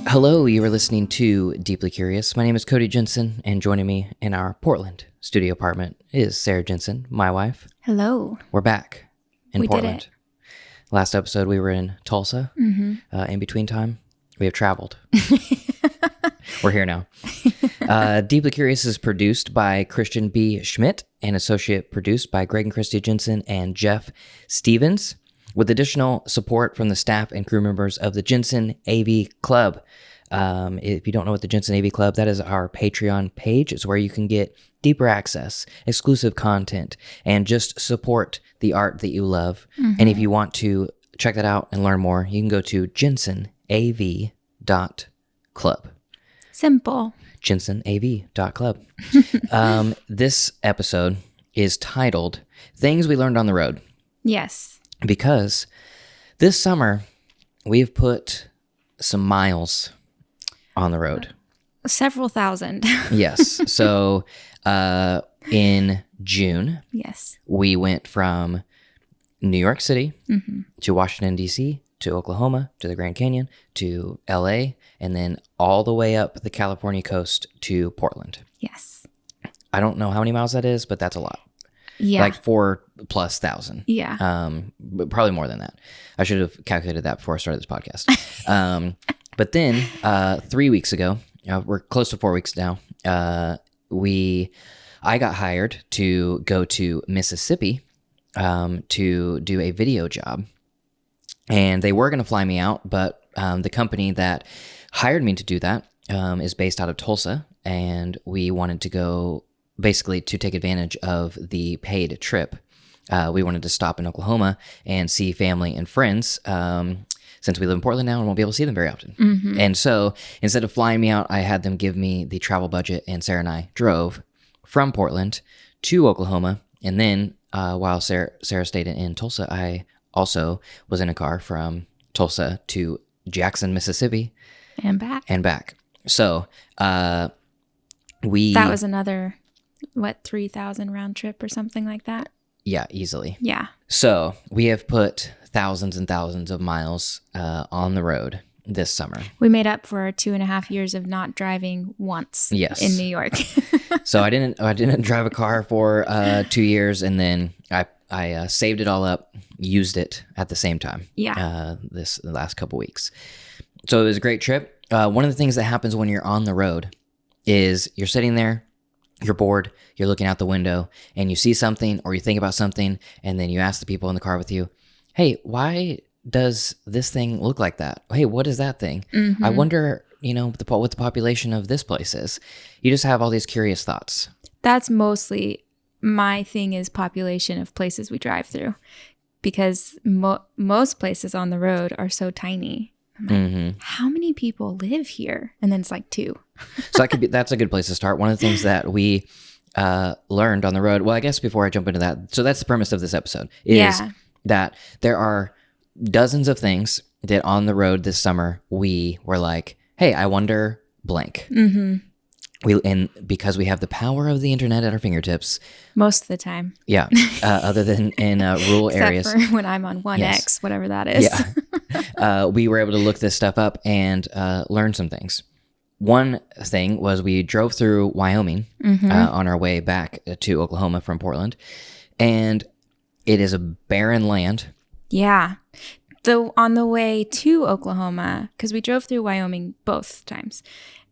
Hello, you are listening to Deeply Curious. My name is Cody Jensen, and joining me in our Portland studio apartment is Sarah Jensen, my wife. Hello. We're back in We Portland. did it. Last episode, we were in Tulsa. In between time, we have traveled. We're here now. Deeply Curious is produced by Christian B. Schmidt and associate produced by Greg and Christy Jensen and Jeff Stevens, with additional support from the staff and crew members of the Jensen AV Club. If you don't know what the Jensen AV Club, that is our Patreon page. It's where you can get deeper access, exclusive content, and just support the art that you love. And if you want to check that out and learn more, you can go to jensenav.club. Simple. jensenav.club. This episode is titled Things We Learned on the Road. Yes. Because this summer, we've put some miles on the road. Several thousand. Yes. So in June, Yes. we went from New York City to Washington, D.C., to Oklahoma, to the Grand Canyon, to L.A., and then all the way up the California coast to Portland. Yes. I don't know how many miles that is, but that's a lot. Yeah. Like 4,000+. Yeah. But probably more than that. I should have calculated that before I started this podcast. But then 3 weeks ago, we're close to 4 weeks now. I got hired to go to Mississippi to do a video job, and they were going to fly me out, but the company that hired me to do that is based out of Tulsa, and we wanted to go basically to take advantage of the paid trip. We wanted to stop in Oklahoma and see family and friends, since we live in Portland now and won't be able to see them very often. And so instead of flying me out, I had them give me the travel budget, and Sarah and I drove from Portland to Oklahoma. And then while Sarah stayed in Tulsa, I also was in a car from Tulsa to Jackson, Mississippi. And back. So That was another, 3,000 round trip or something like that? Yeah, easily. Yeah. So we have put thousands and thousands of miles on the road this summer. We made up for our 2.5 years of not driving once. Yes. In New York. So I didn't drive a car for 2 years, and then I saved it all up, used it at the same time. Yeah. The last couple weeks. So it was a great trip. One of the things that happens when you're on the road is you're sitting there, you're bored, you're looking out the window, and you see something or you think about something, and then you ask the people in the car with you, hey, why does this thing look like that? Hey, what is that thing? I wonder, what the population of this place is. You just have all these curious thoughts. That's mostly my thing, is population of places we drive through, because most places on the road are so tiny. I'm like, how many people live here? And then it's like 2. So that's a good place to start. One of the things that we learned on the road, well, I guess before I jump into that, so that's the premise of this episode, is that there are dozens of things that on the road this summer we were like, hey, I wonder blank. And because we have the power of the internet at our fingertips. Most of the time. Yeah. Other than in rural areas. Except for when I'm on 1X, Yes. whatever that is. Yeah. We were able to look this stuff up and learn some things. One thing was we drove through Wyoming on our way back to Oklahoma from Portland. And it is a barren land. Yeah. On the way to Oklahoma, because we drove through Wyoming both times,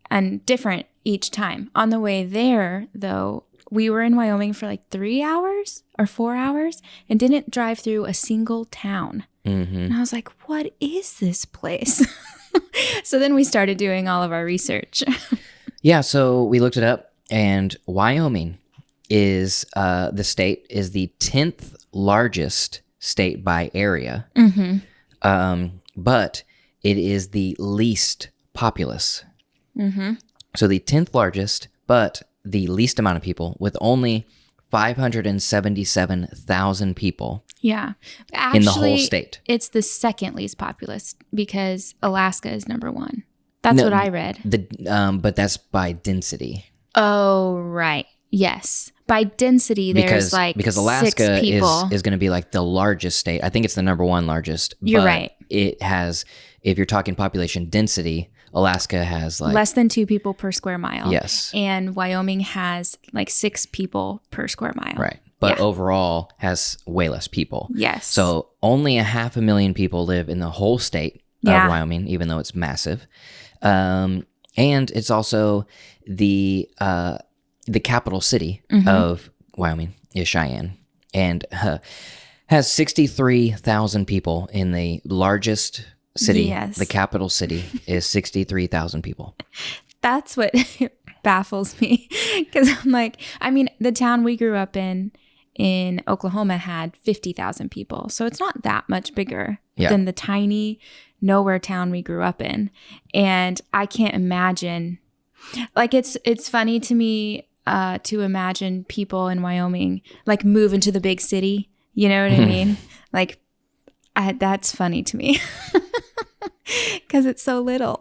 and different each time. On the way there, though, we were in Wyoming for like 3 hours or 4 hours and didn't drive through a single town. And I was like, what is this place? So then we started doing all of our research. Yeah, so we looked it up, and Wyoming is the state is the 10th largest state by area, but it is the least populous. So the 10th largest, but the least amount of people, with only 577,000 people. Yeah. Actually, in the whole state. It's the second least populous, because Alaska is number 1. That's what I read. But that's by density. Oh, right. Yes. By density, there's because Alaska 6 people. is going to be like the largest state. I think it's the number 1 largest. You're but right. It has, if you're talking population density, Alaska has like less than 2 people per square mile. Yes. And Wyoming has like 6 people per square mile. Right. But overall has way less people. Yes. So only 500,000 people live in the whole state of Wyoming, even though it's massive. And it's also the capital city of Wyoming is Cheyenne, and has 63,000 people in the largest city. Yes. The capital city is 63,000 people. That's what baffles me, because I'm like, I mean, the town we grew up in Oklahoma had 50,000 people. So it's not that much bigger than the tiny nowhere town we grew up in. And I can't imagine, like, it's funny to me to imagine people in Wyoming like move into the big city. You know what I mean? Like, that's funny to me because it's so little.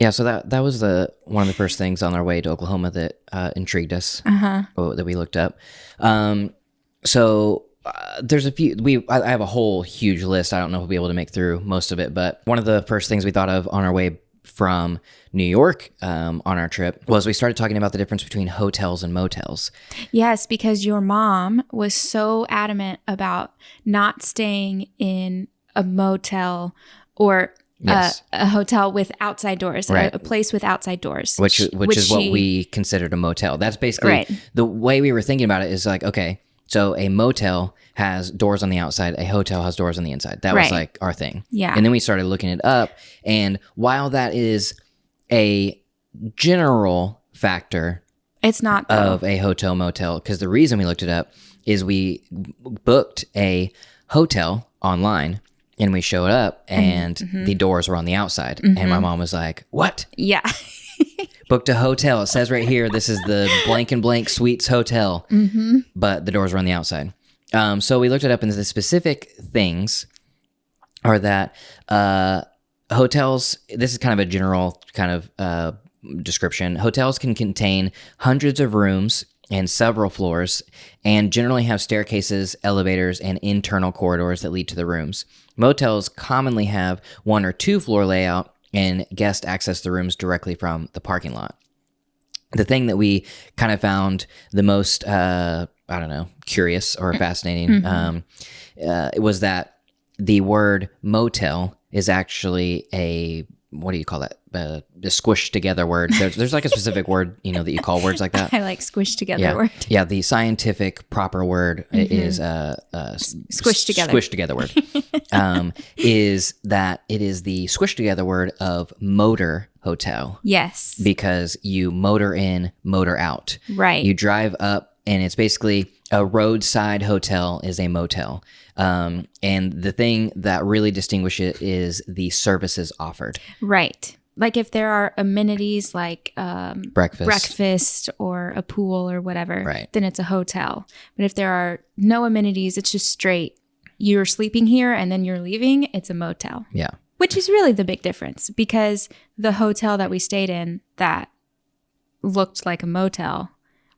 Yeah, so that was one of the first things on our way to Oklahoma that intrigued us, that we looked up. So there's a few. I have a whole huge list. I don't know if we'll be able to make through most of it, but one of the first things we thought of on our way from New York on our trip was we started talking about the difference between hotels and motels. Yes, because your mom was so adamant about not staying in a motel or a hotel with outside doors, a place with outside doors. Which is what we considered a motel. That's basically the way we were thinking about it is like, okay, so a motel has doors on the outside, a hotel has doors on the inside. That was like our thing. Yeah. And then we started looking it up. And while that is a general factor, it's not of a hotel motel, because the reason we looked it up is we booked a hotel online and we showed up and the doors were on the outside. And my mom was like, what? Yeah. Booked a hotel. It says right here, this is the blank and blank suites hotel, but the doors were on the outside. So we looked it up, and the specific things are that hotels, this is kind of a general kind of description. Hotels can contain hundreds of rooms and several floors, and generally have staircases, elevators, and internal corridors that lead to the rooms. Motels commonly have 1 or 2 floor layout, and guests access the rooms directly from the parking lot. The thing that we kind of found the most, curious or fascinating was that the word motel is actually a, what do you call that? A squished together word. There's like a specific word, that you call words like that. I like squished together word. Yeah, the scientific proper word is squished together. Squished together word. Is that it is the squished together word of motor hotel. Yes. Because you motor in, motor out. Right. You drive up, and it's basically a roadside hotel is a motel. And the thing that really distinguishes it is the services offered. Right. Like if there are amenities like breakfast or a pool or whatever, then it's a hotel. But if there are no amenities, it's just straight, you're sleeping here and then you're leaving, it's a motel. Yeah. Which is really the big difference, because the hotel that we stayed in that looked like a motel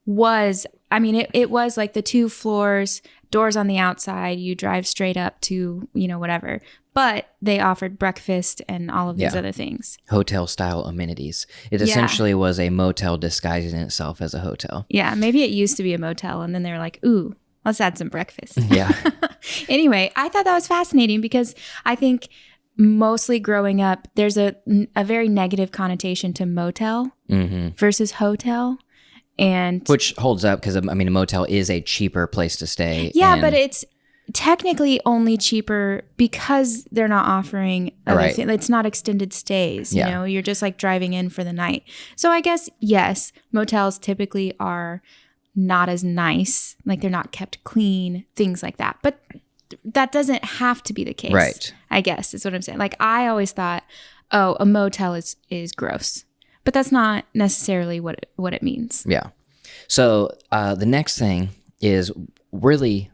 was, it was like the 2 floors, doors on the outside, you drive straight up to, whatever. But they offered breakfast and all of these other things. Hotel style amenities. It essentially was a motel disguising itself as a hotel. Yeah, maybe it used to be a motel, and then they were like, ooh, let's add some breakfast. Yeah. Anyway, I thought that was fascinating because I think mostly growing up, there's a very negative connotation to motel versus hotel. And which holds up because, a motel is a cheaper place to stay. Yeah, but it's technically only cheaper because they're not offering other things. It's not extended stays. You're just like driving in for the night. So I guess, yes, motels typically are not as nice. Like they're not kept clean, things like that. But that doesn't have to be the case. Right. I guess is what I'm saying. Like I always thought, oh, a motel is gross. But that's not necessarily what it means. Yeah. So the next thing is really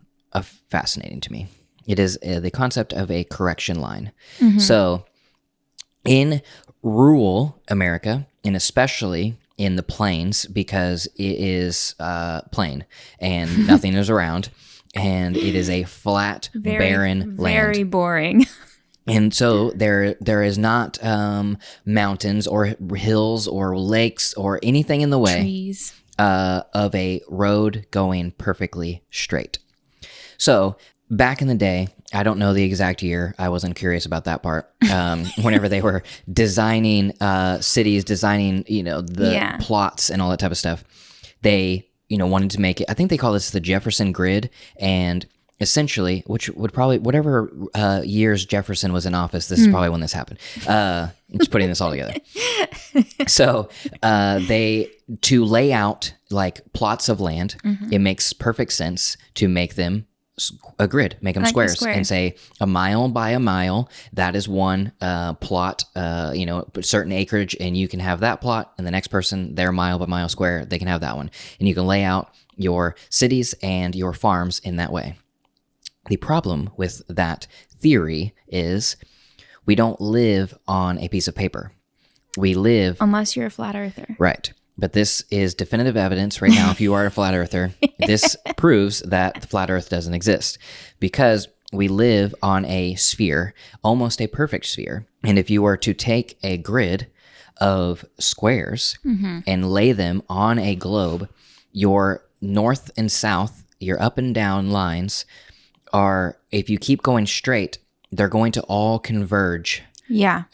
fascinating to me. It is the concept of a correction line. So in rural America, and especially in the plains, because it is plain and nothing is around, and it is a flat, barren land. Very boring. And so there is not mountains or hills or lakes or anything in the way Trees. of a road going perfectly straight. So back in the day, I don't know the exact year. I wasn't curious about that part. Whenever they were designing cities, designing, the plots and all that type of stuff, they, wanted to make it. I think they call this the Jefferson Grid. And essentially, which would probably, whatever years Jefferson was in office, this is probably when this happened. I'm just putting this all together. So to lay out like plots of land, it makes perfect sense to make them a grid, make them squares, and say a mile by a mile, that is one plot, certain acreage, and you can have that plot, and the next person, their mile by mile square, they can have that one. And you can lay out your cities and your farms in that way. The problem with that theory is we don't live on a piece of paper. We live... Unless you're a flat earther. Right. But this is definitive evidence right now. If you are a flat earther, this proves that the flat earth doesn't exist because we live on a sphere, almost a perfect sphere. And if you were to take a grid of squares and lay them on a globe, your north and south, your up and down lines are, if you keep going straight, they're going to all converge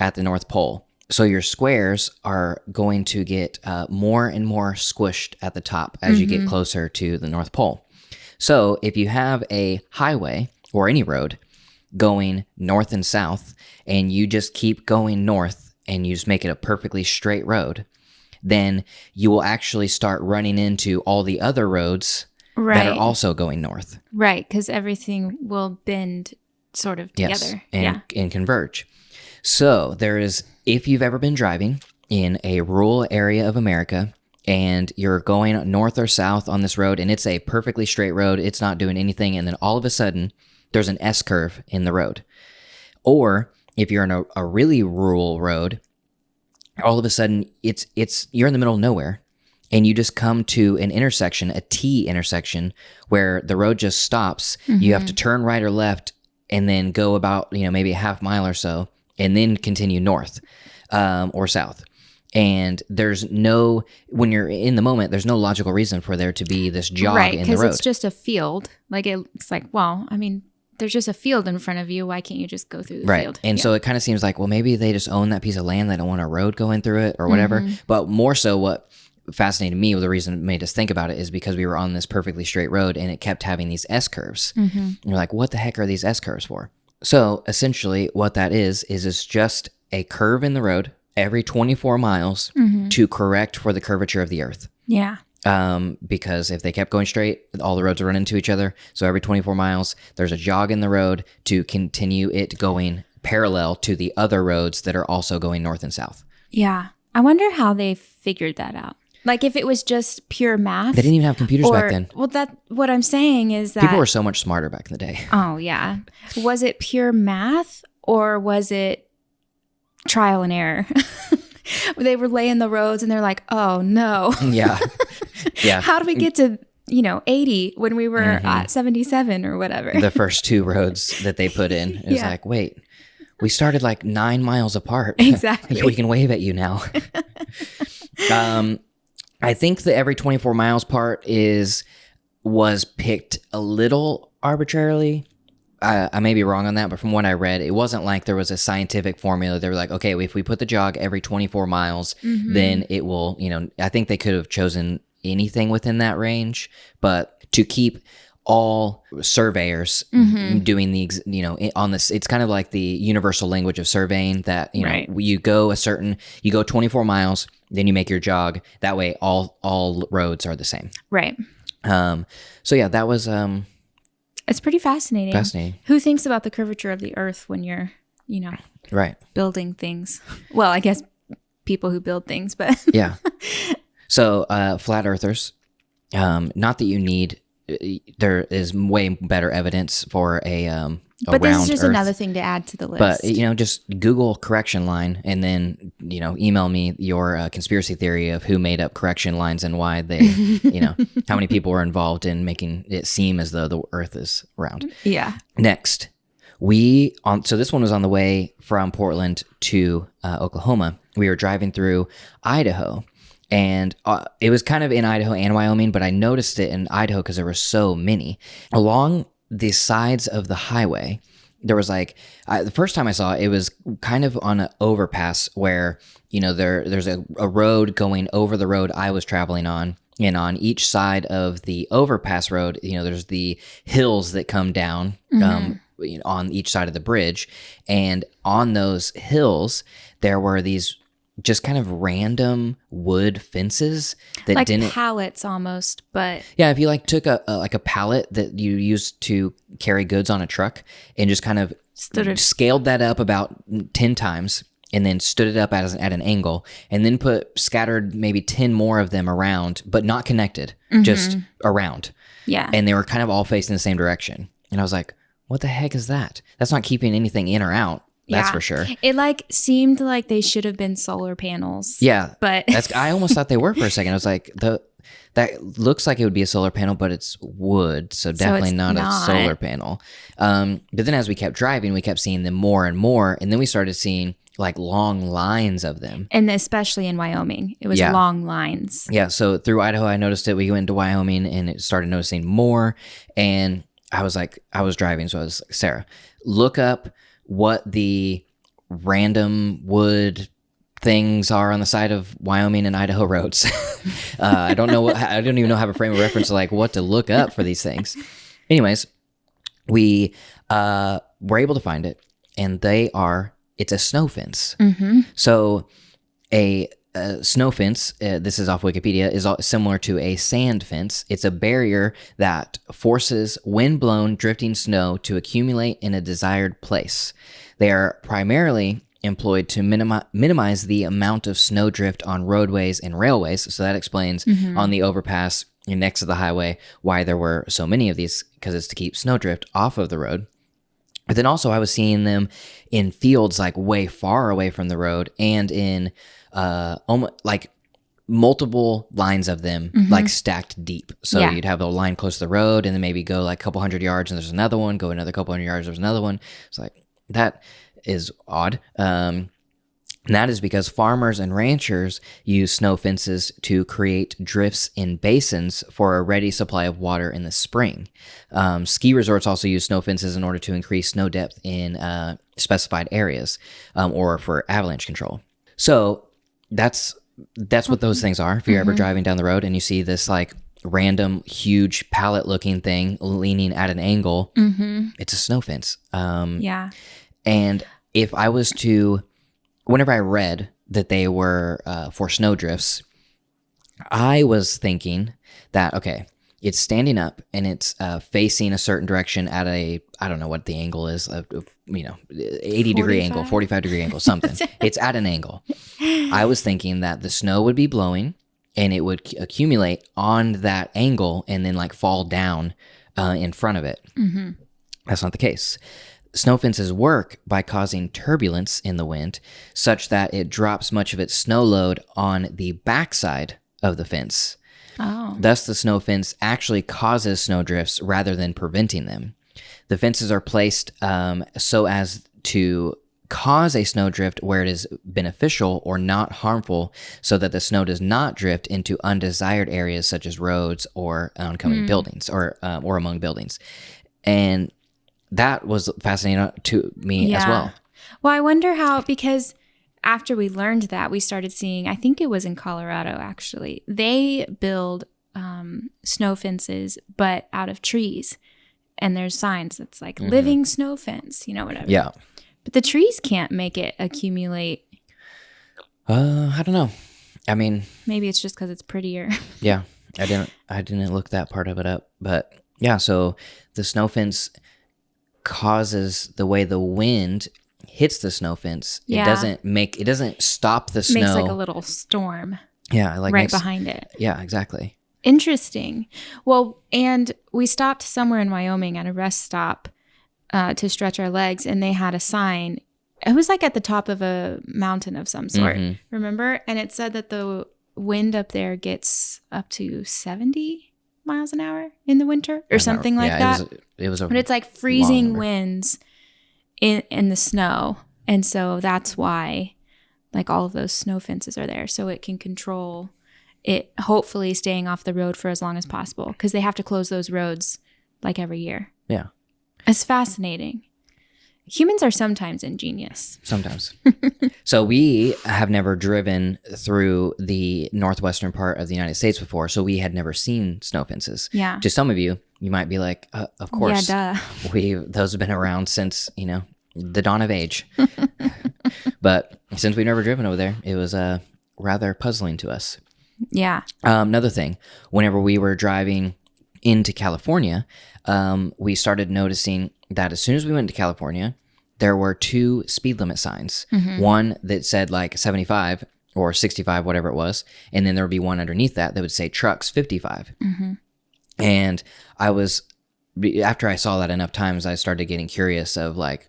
at the North Pole. So your squares are going to get more and more squished at the top as you get closer to the North Pole. So if you have a highway or any road going north and south, and you just keep going north and you just make it a perfectly straight road, then you will actually start running into all the other roads that are also going north. Right, because everything will bend sort of together. Yes, and converge. So there is, if you've ever been driving in a rural area of America and you're going north or south on this road and it's a perfectly straight road, it's not doing anything, and then all of a sudden there's an S-curve in the road. Or if you're in a really rural road, all of a sudden you're in the middle of nowhere and you just come to an intersection, a T intersection, where the road just stops. You have to turn right or left and then go about, maybe a half mile or so, and then continue north or south. And there's no, when you're in the moment, there's no logical reason for there to be this jog in the road. Right, because it's just a field. Like, it's like, well, I mean, there's just a field in front of you. Why can't you just go through the field? And so it kind of seems like, well, maybe they just own that piece of land. They don't want a road going through it or whatever. But more so what fascinated me, the reason it made us think about it, is because we were on this perfectly straight road and it kept having these S-curves. And you're like, what the heck are these S-curves for? So essentially what that is it's just a curve in the road every 24 miles to correct for the curvature of the earth. Yeah. Because if they kept going straight, all the roads would run into each other. So every 24 miles, there's a jog in the road to continue it going parallel to the other roads that are also going north and south. Yeah. I wonder how they figured that out. Like if it was just pure math. They didn't even have computers back then. Well, what I'm saying is that people were so much smarter back in the day. Oh, yeah. Was it pure math or was it trial and error? They were laying the roads and they're like, oh, no. Yeah. How do we get to, 80 when we were at 77 or whatever? The first two roads that they put in. It was like, wait, we started like 9 miles apart. Exactly. We can wave at you now. I think the every 24 miles part was picked a little arbitrarily. I may be wrong on that, but from what I read, it wasn't like there was a scientific formula. They were like, okay, if we put the jog every 24 miles, then it will, I think they could have chosen anything within that range, but to keep all surveyors doing the, on this, it's kind of like the universal language of surveying that, you go 24 miles, then you make your jog. That way all roads are the same. Right. So yeah, that was, it's pretty fascinating. Who thinks about the curvature of the earth when you're, building things? Well, I guess people who build things, but yeah. So, flat earthers, not that you need, there is way better evidence for a but this is just Earth. Another thing to add to the list. But, just Google correction line and then, email me your conspiracy theory of who made up correction lines and why they, how many people were involved in making it seem as though the Earth is round. Yeah. Next, So this one was on the way from Portland to Oklahoma. We were driving through Idaho, and it was kind of in Idaho and Wyoming, but I noticed it in Idaho because there were so many. Along the sides of the highway, there was like, the first time I saw it, it was kind of on an overpass where, there's a road going over the road I was traveling on. And on each side of the overpass road, there's the hills that come down on each side of the bridge. And on those hills, there were these just kind of random wood fences that like didn't... pallets almost, but... Yeah, if you like took a pallet that you used to carry goods on a truck and just kind of scaled that up about 10 times and then stood it up at an angle and then scattered maybe 10 more of them around, but not connected, just around. Yeah. And they were kind of all facing the same direction. And I was like, what the heck is that? That's not keeping anything in or out. That's for sure. It seemed like they should have been solar panels. Yeah. But I almost thought they were for a second. I was like, that looks like it would be a solar panel, but it's wood. So definitely not a solar panel. But then as we kept driving, we kept seeing them more and more. And then we started seeing like long lines of them. And especially in Wyoming, it was long lines. Yeah. So through Idaho, I noticed it. We went to Wyoming and it started noticing more. And I was driving. So I was like, Sarah, look up what the random wood things are on the side of Wyoming and Idaho roads. I don't even know how to frame of reference, like what to look up for these things. Anyways, we were able to find it, and it's a snow fence. Mm-hmm. So a snow fence, this is off Wikipedia, is similar to a sand fence. It's a barrier that forces wind-blown drifting snow to accumulate in a desired place. They are primarily employed to minimize the amount of snow drift on roadways and railways. So that explains on the overpass next to the highway why there were so many of these, because it's to keep snow drift off of the road. But then also I was seeing them in fields like way far away from the road, and in like multiple lines of them like stacked deep. So you'd have a line close to the road and then maybe go like a couple hundred yards and there's another one, go another couple hundred yards, there's another one. It's like, that is odd. And that is because farmers and ranchers use snow fences to create drifts in basins for a ready supply of water in the spring. Ski resorts also use snow fences in order to increase snow depth in specified areas or for avalanche control. So that's what those things are. If you're ever driving down the road and you see this like random huge pallet looking thing leaning at an angle, it's a snow fence. And if I was to, whenever I read that they were for snow drifts, I was thinking that, okay, it's standing up and it's facing a certain direction at I don't know what the angle is, 80-degree angle, 45-degree angle, something. It's at an angle. I was thinking that the snow would be blowing and it would accumulate on that angle and then like fall down in front of it. That's not the case. Snow fences work by causing turbulence in the wind such that it drops much of its snow load on the backside of the fence. Thus, the snow fence actually causes snow drifts rather than preventing them. The fences are placed so as to cause a snow drift where it is beneficial or not harmful, so that the snow does not drift into undesired areas such as roads or oncoming buildings or among buildings. And that was fascinating to me as well. Well, I wonder how, because after we learned that, we started seeing, I think it was in Colorado actually, they build snow fences, but out of trees. And there's signs that's like living snow fence, whatever. Yeah. But the trees can't make it accumulate. I don't know. I mean, maybe it's just because it's prettier. Yeah. I didn't look that part of it up. But yeah, so the snow fence causes the way the wind hits the snow fence. It doesn't stop the snow. Makes like a little storm. Yeah, like behind it. Yeah, exactly. Interesting. Well, and we stopped somewhere in Wyoming at a rest stop to stretch our legs, and they had a sign. It was like at the top of a mountain of some sort, remember? And it said that the wind up there gets up to 70 miles an hour in the winter or something like that. It was but it's like freezing winds in the snow. And so that's why like all of those snow fences are there, so it can control it, hopefully staying off the road for as long as possible, because they have to close those roads like every year. Yeah. It's fascinating. Humans are sometimes ingenious. Sometimes. So we have never driven through the northwestern part of the United States before, so we had never seen snow fences. Yeah. To some of you, you might be like, of course. Yeah, duh. Those have been around since, the dawn of age. But since we've never driven over there, it was rather puzzling to us. Yeah. Another thing, whenever we were driving into California, we started noticing that as soon as we went to California, there were 2 speed limit signs. Mm-hmm. One that said like 75 or 65, whatever it was. And then there would be one underneath that would say trucks 55. Mm-hmm. And after I saw that enough times, I started getting curious of like,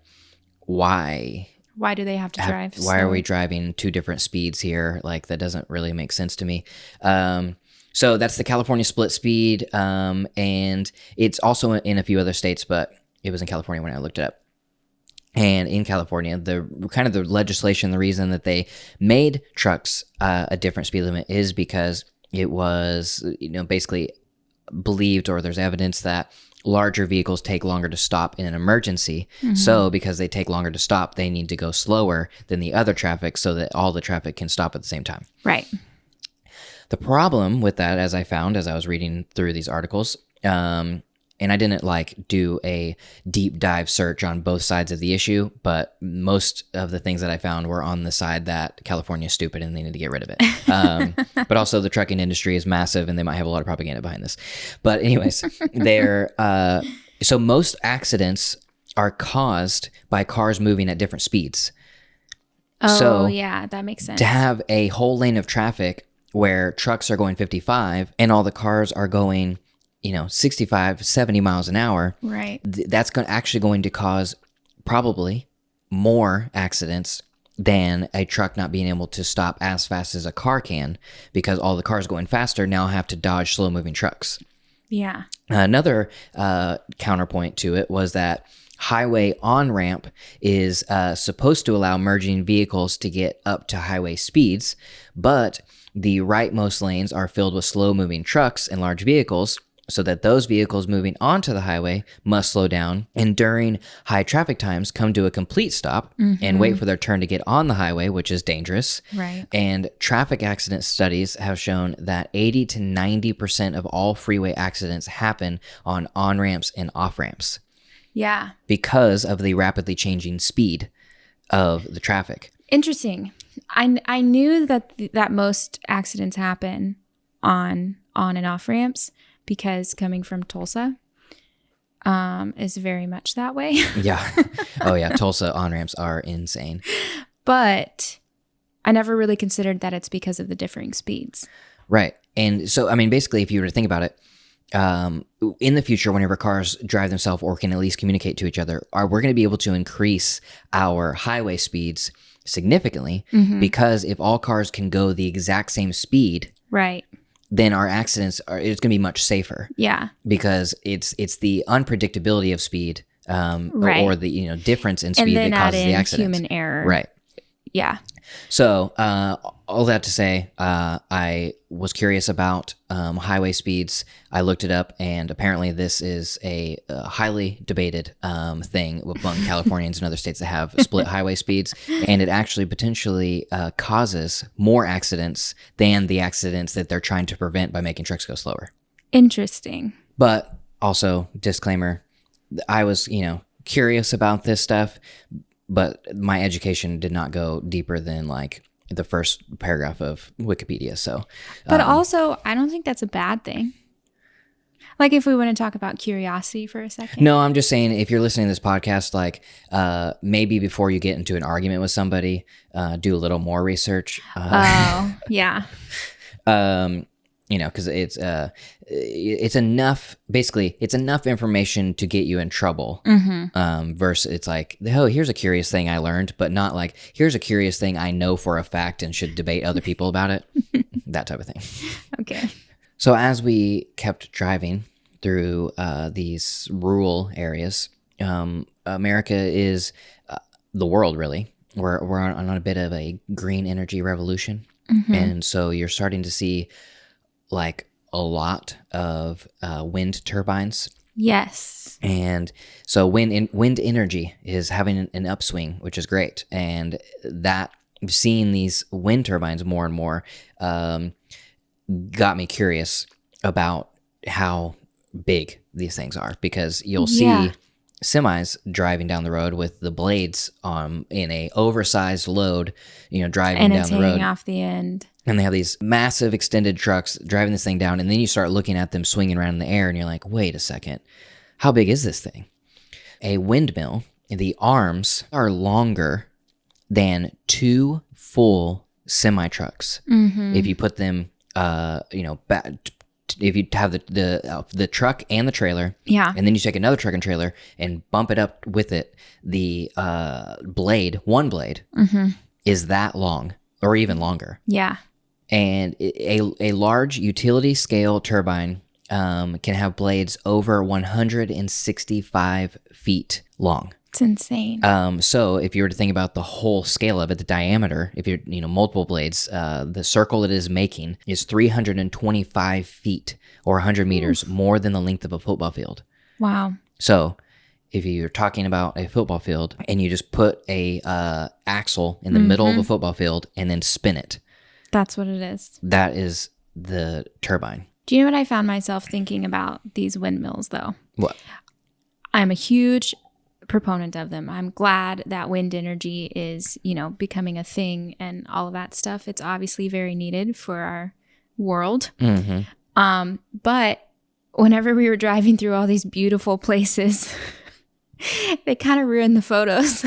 why do they have to drive why slower? are we driving 2 different speeds here? Like, that doesn't really make sense to me. So that's the California split speed, and it's also in a few other states, but it was in California when I looked it up. And in California, the legislation, the reason that they made trucks a different speed limit is because it was, basically believed, or there's evidence that larger vehicles take longer to stop in an emergency. Mm-hmm. So because they take longer to stop, they need to go slower than the other traffic so that all the traffic can stop at the same time. Right. The problem with that, as I found as I was reading through these articles, and I didn't do a deep dive search on both sides of the issue, but most of the things that I found were on the side that California is stupid and they need to get rid of it. But also the trucking industry is massive and they might have a lot of propaganda behind this. But anyways, so most accidents are caused by cars moving at different speeds. Oh, so yeah, that makes sense. To have a whole lane of traffic where trucks are going 55 and all the cars are going 65, 70 miles an hour, right? That's actually going to cause probably more accidents than a truck not being able to stop as fast as a car can, because all the cars going faster now have to dodge slow-moving trucks. Yeah. Another counterpoint to it was that highway on-ramp is supposed to allow merging vehicles to get up to highway speeds, but the rightmost lanes are filled with slow-moving trucks and large vehicles, so that those vehicles moving onto the highway must slow down and during high traffic times come to a complete stop and wait for their turn to get on the highway, which is dangerous. Right. And traffic accident studies have shown that 80 to 90% of all freeway accidents happen on on-ramps and off-ramps. Yeah. Because of the rapidly changing speed of the traffic. Interesting. I knew that most accidents happen on and off ramps, because coming from Tulsa is very much that way. Yeah. Oh, yeah. Tulsa on-ramps are insane. But I never really considered that it's because of the differing speeds. Right. And so, basically, if you were to think about it, in the future, whenever cars drive themselves or can at least communicate to each other, we're going to be able to increase our highway speeds significantly, because if all cars can go the exact same speed, right, then our accidents it's going to be much safer. Yeah. Because it's the unpredictability of speed, right, or the difference in speed that causes the accident. Human error. Right. Yeah. So all that to say, I was curious about highway speeds. I looked it up, and apparently this is a highly debated thing among Californians and other states that have split highway speeds, and it actually potentially causes more accidents than the accidents that they're trying to prevent by making trucks go slower. Interesting. But also, disclaimer, I was, curious about this stuff, but my education did not go deeper than the first paragraph of Wikipedia. So, but also, I don't think that's a bad thing. If we want to talk about curiosity for a second. No, I'm just saying, if you're listening to this podcast, maybe before you get into an argument with somebody, do a little more research. Oh, yeah. Because it's enough. Basically, it's enough information to get you in trouble. Versus it's here's a curious thing I learned, but not here's a curious thing I know for a fact and should debate other people about it. That type of thing. Okay. So as we kept driving through these rural areas, America is the world, really. We're on a bit of a green energy revolution. And so you're starting to see like a lot of wind turbines. Yes. And so wind energy is having an upswing, which is great. And that seeing these wind turbines more and more got me curious about how big these things are, because you'll see semis driving down the road with the blades in a oversized load, driving down the road. And it's hanging off the end. And they have these massive extended trucks driving this thing down, and then you start looking at them swinging around in the air, and you're like, wait a second, how big is this thing? A windmill, the arms are longer than 2 full semi-trucks. If you put them, if you have the truck and the trailer, and then you take another truck and trailer and bump it up with it, the one blade is that long or even longer. Yeah. And a large utility scale turbine can have blades over 165 feet long. It's insane. So if you were to think about the whole scale of it, the diameter, if you're, multiple blades, the circle it is making is 325 feet or 100 meters more than the length of a football field. Wow. So if you're talking about a football field and you just put a axle in the middle of a football field and then spin it. That's what it is. That is the turbine. Do you know what I found myself thinking about these windmills, though? What? I'm a huge proponent of them. I'm glad that wind energy is, becoming a thing and all of that stuff. It's obviously very needed for our world. But whenever we were driving through all these beautiful places, they kind of ruined the photos.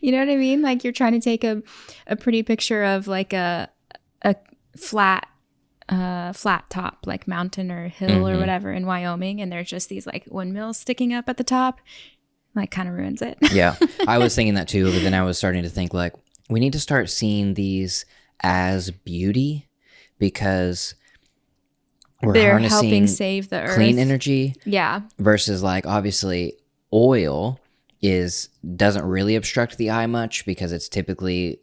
You know what I mean? Like you're trying to take a pretty picture of like a flat top, like mountain or hill or whatever in Wyoming, and there's just these like windmills sticking up at the top. Like kind of ruins it. Yeah, I was thinking that too, but then I was starting to think like we need to start seeing these as beauty, because they're harnessing helping save the earth. Clean energy. Yeah. Versus like obviously oil doesn't really obstruct the eye much, because it's typically,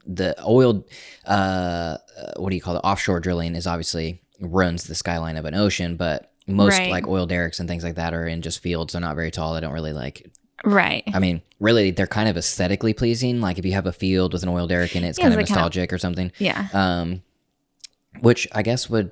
the oil, what do you call it? Offshore drilling is obviously runs the skyline of an ocean, but most like oil derricks and things like that are in just fields. They're not very tall. They don't really like. Right. I mean, really, they're kind of aesthetically pleasing. Like if you have a field with an oil derrick in it, it's kind of nostalgic or something. Yeah. Which I guess would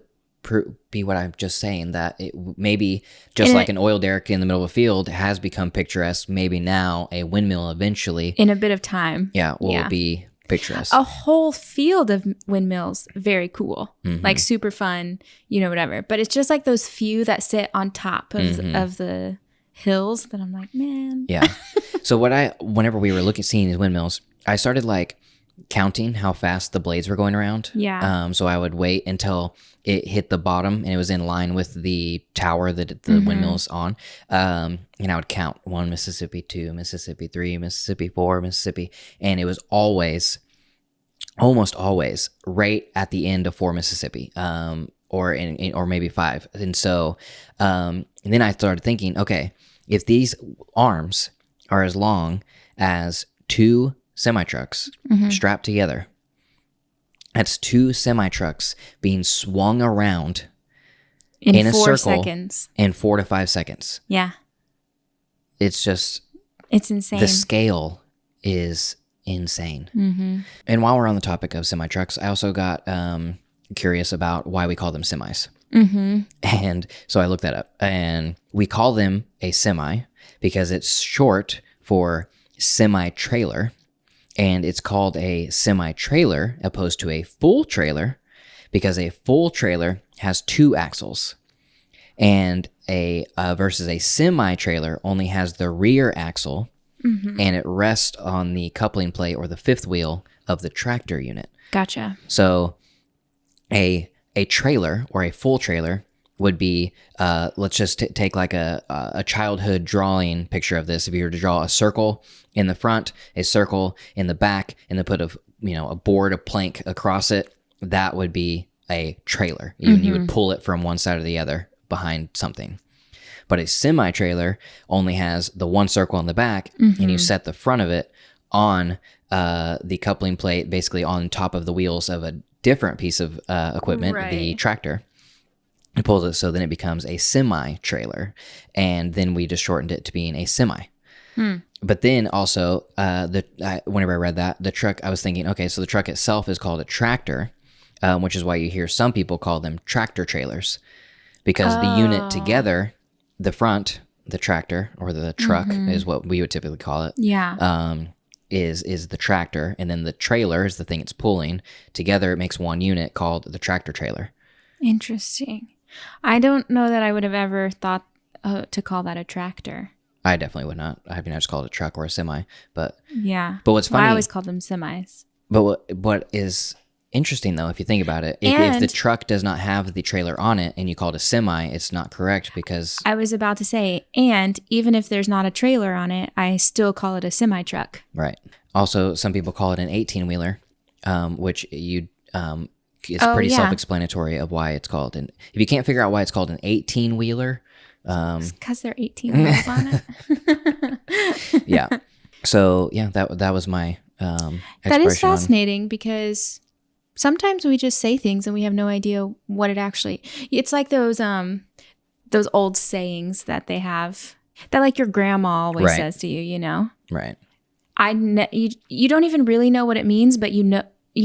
be what I'm just saying, that it maybe just like an oil derrick in the middle of a field has become picturesque. Maybe now a windmill eventually, in a bit of time, will be picturesque. A whole field of windmills, very cool, like super fun, whatever. But it's just like those few that sit on top of the hills that I'm like, man. Yeah. So whenever we were seeing these windmills, I started like counting how fast the blades were going around. Yeah. So I would wait until it hit the bottom and it was in line with the tower that the windmill's on. And I would count 1 Mississippi, 2 Mississippi, 3 Mississippi, 4 Mississippi. And it was almost always right at the end of 4 Mississippi, or maybe 5. And so and then I started thinking, okay, if these arms are as long as 2 semi-trucks strapped together, that's 2 semi-trucks being swung around in a 4 circle seconds. in 4 to 5 seconds. Yeah. It's insane. The scale is insane. And while we're on the topic of semi-trucks, I also got curious about why we call them semis. And so I looked that up, and we call them a semi because it's short for semi-trailer. And it's called a semi-trailer opposed to a full trailer because a full trailer has 2 axles, and versus a semi-trailer only has the rear axle, and it rests on the coupling plate or the 5th wheel of the tractor unit. Gotcha. So a trailer or a full trailer would be, let's just take like a childhood drawing picture of this. If you were to draw a circle in the front, a circle in the back, and then put a board, a plank across it, that would be a trailer. You would pull it from one side or the other behind something. But a semi-trailer only has the one circle on the back, and you set the front of it on the coupling plate, basically on top of the wheels of a different piece of equipment, the tractor. It pulls it, so then it becomes a semi-trailer, and then we just shortened it to being a semi. But then also, whenever I read that, the truck, I was thinking, okay, so the truck itself is called a tractor, which is why you hear some people call them tractor trailers, because the unit together, the front, the tractor, or the truck is what we would typically call it. Yeah. Is the tractor, and then the trailer is the thing it's pulling. Together, it makes one unit called the tractor trailer. Interesting. I don't know that I would have ever thought to call that a tractor. I definitely would not. I just called it a truck or a semi. But yeah. But what's funny? I always called them semis. But what is interesting though, if you think about it, if the truck does not have the trailer on it and you call it a semi, it's not correct because I was about to say, and even if there's not a trailer on it, I still call it a semi truck. Right. Also, some people call it an 18-wheeler, which is pretty self-explanatory of why it's called. And if you can't figure out why it's called an 18-wheeler, because there are 18 wheels on it. Yeah. So yeah, that was my that is fascinating because sometimes we just say things and we have no idea what it actually. It's like those old sayings that they have that like your grandma always says to you. You know. Right. You don't even really know what it means, but you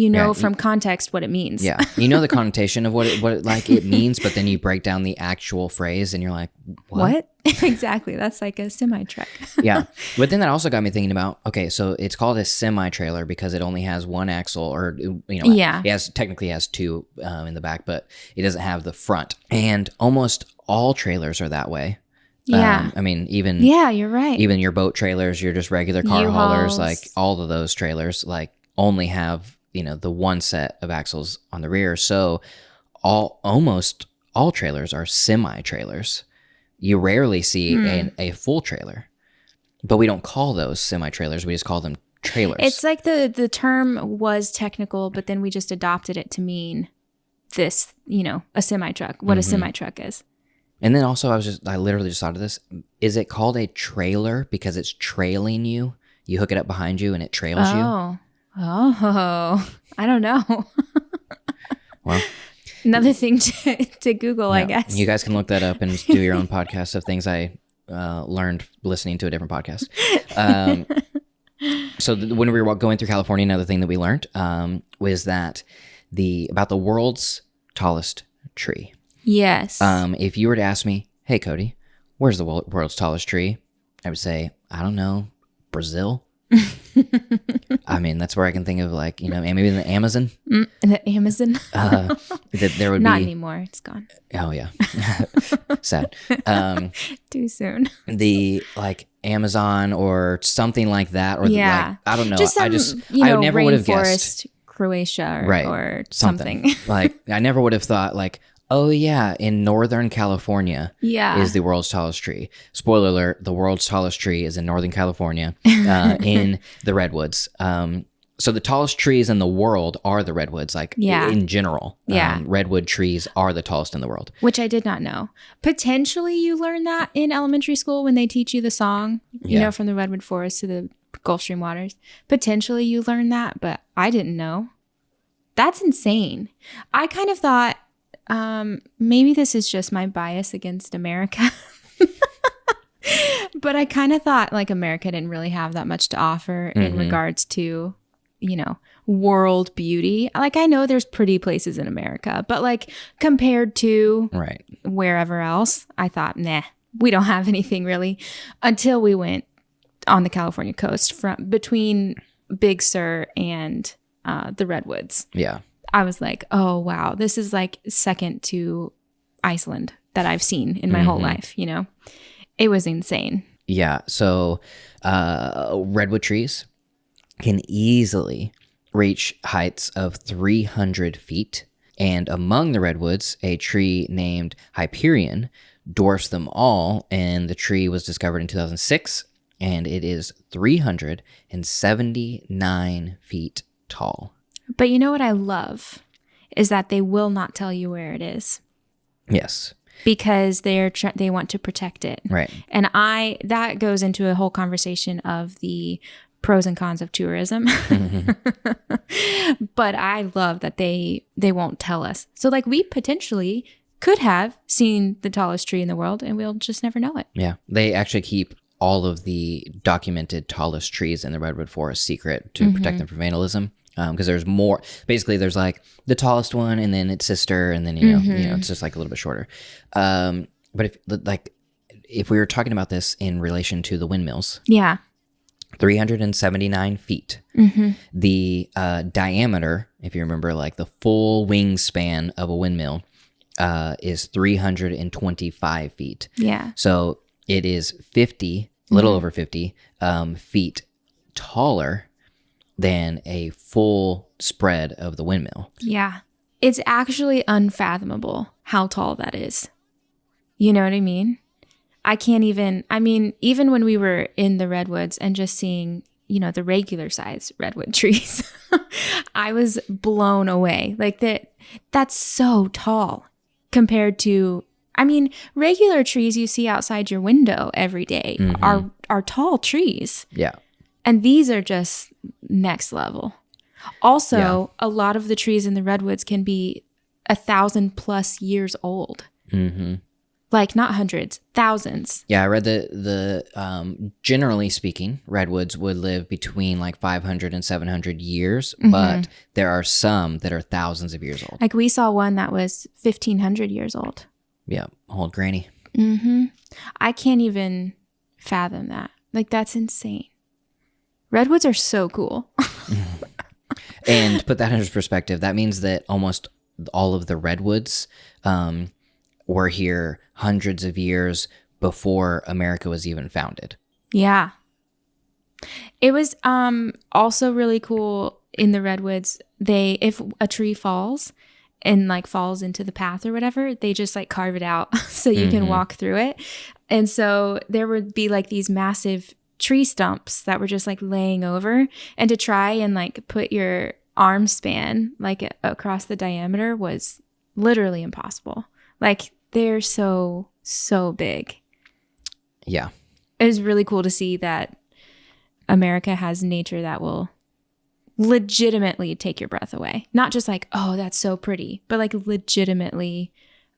know from context what it means. Yeah. You know the connotation of what it means, but then you break down the actual phrase and you're like, what? Exactly. That's like a semi-truck. Yeah. But then that also got me thinking about, okay, so it's called a semi-trailer because it only has one axle or, it technically has two in the back, but it doesn't have the front. And almost all trailers are that way. Yeah. I mean, even... Yeah, you're right. Even your boat trailers, your just regular car haulers, like all of those trailers, like only have... the one set of axles on the rear. So almost all trailers are semi-trailers. You rarely see a full trailer, but we don't call those semi-trailers. We just call them trailers. It's like the term was technical, but then we just adopted it to mean this, a semi-truck, what a semi-truck is. And then also I literally just thought of this. Is it called a trailer because it's trailing you? You hook it up behind you and it trails you? Oh, I don't know. Well, another thing to Google, I guess. You guys can look that up and do your own podcast of things I learned listening to a different podcast. So when we were going through California, another thing that we learned was that about the world's tallest tree. Yes. If you were to ask me, hey, Cody, where's the world's tallest tree? I would say, I don't know, Brazil. I mean, that's where I can think of maybe in the Amazon. The Amazon? That there would Not be... anymore. It's gone. Oh, yeah. Sad. Too soon. The Amazon or something like that. Or I don't know. Just some, I never would have guessed. Croatia or something. I never would have thought oh yeah, in Northern California is the world's tallest tree. Spoiler alert, the world's tallest tree is in Northern California in the redwoods. So the tallest trees in the world are the redwoods, in general. Redwood trees are the tallest in the world. Which I did not know. Potentially you learn that in elementary school when they teach you the song, from the redwood forest to the Gulf Stream waters. Potentially you learn that, but I didn't know. That's insane. I kind of thought, maybe this is just my bias against America, but I kind of thought America didn't really have that much to offer in regards to, world beauty. I know there's pretty places in America, but compared to wherever else, I thought, nah, we don't have anything really until we went on the California coast between Big Sur and the redwoods. Yeah. I was like, oh, wow, this is second to Iceland that I've seen in my whole life, It was insane. Yeah. So redwood trees can easily reach heights of 300 feet. And among the redwoods, a tree named Hyperion dwarfs them all. And the tree was discovered in 2006, and it is 379 feet tall. But you know what I love is that they will not tell you where it is. Yes. because they want to protect it. Right. And that goes into a whole conversation of the pros and cons of tourism. But I love that they won't tell us. So like we potentially could have seen the tallest tree in the world and we'll just never know it. Yeah. They actually keep all of the documented tallest trees in the redwood forest secret to protect them from vandalism. Because there's more. Basically, there's like the tallest one, and then its sister, and then you know, it's just like a little bit shorter. But if we were talking about this in relation to the windmills, 379 feet. The diameter, if you remember, like the full wingspan of a windmill, is 325 feet. Yeah. So it is 50, a little over 50 feet taller than a full spread of the windmill. Yeah. It's actually unfathomable how tall that is. You know what I mean? Even when we were in the redwoods and just seeing, you know, the regular size redwood trees, I was blown away. Like that's so tall compared to, regular trees you see outside your window every day are tall trees. Yeah. And these are just next level. Also, a lot of the trees in the redwoods can be 1,000+ years old. Like not hundreds, thousands. Yeah, I read the generally speaking, redwoods would live between like 500 and 700 years, but there are some that are thousands of years old. Like we saw one that was 1,500 years old. Yeah, old granny. I can't even fathom that. Like that's insane. Redwoods are so cool. And put that into perspective, that means that almost all of the redwoods were here hundreds of years before America was even founded. Yeah. It was also really cool in the redwoods. If a tree falls and like falls into the path or whatever, they just like carve it out so you can walk through it. And so there would be like these massive tree stumps that were just like laying over, and to try and like put your arm span like across the diameter was literally impossible. Like they're so big. Yeah. It was really cool to see that America has nature that will legitimately take your breath away. Not just like, oh, that's so pretty, but like legitimately,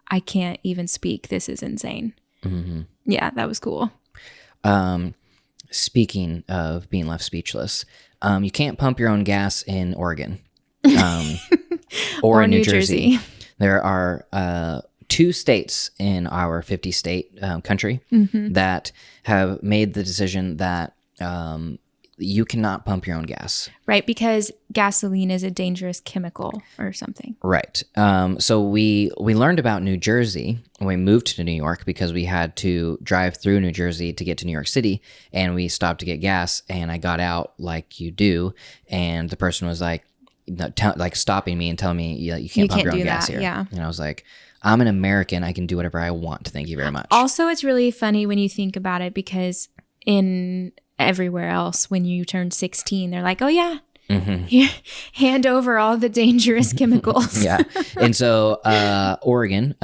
I can't even speak. This is insane. Yeah, that was cool. Speaking of being left speechless, you can't pump your own gas in Oregon or in New Jersey. There are 2 states in our 50-state country that have made the decision that you cannot pump your own gas. Right, because gasoline is a dangerous chemical or something. Right. So we learned about New Jersey when we moved to New York because we had to drive through New Jersey to get to New York City, and we stopped to get gas, and I got out like you do, and the person was like, stopping me and telling me you can't pump your own gas here. Yeah. And I was like, I'm an American. I can do whatever I want. Thank you very much. Also, it's really funny when you think about it because in everywhere else, when you turn 16, they're like, oh yeah, hand over all the dangerous chemicals. Yeah. And so Oregon